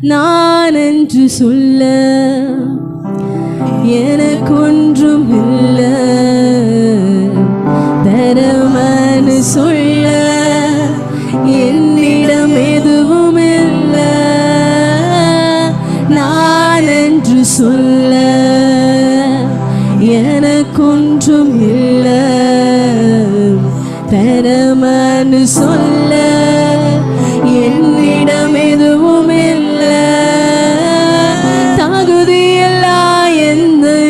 நான் என்று சொல்ல எனக்கொன்றும் இல்லை, தரமனு சொல்ல என்னிடம் எதுவும் இல்லை. நான் என்று சொல்ல எனக்கொன்றும் இல்லை, தரமனு சொல்ல என்னிடம் எதுவும் இல்லை. தகுதியில்லா என்னை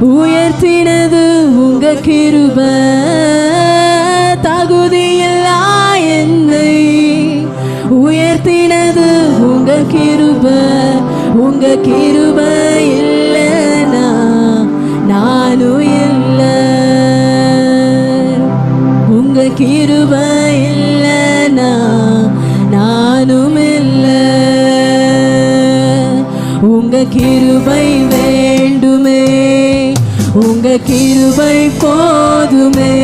உயர்த்தினது உங்க கிருபை, தகுதியில்லா என்னை உயர்த்தினது உங்க கிருபை. உங்க கிருபை இல்லைனா நானும் இல்லை, உங்க கிருபை இல்லைனா நானும் இல்லை. உங்க கிருபை வேண்டுமே, உங்க கிருபை போதுமே,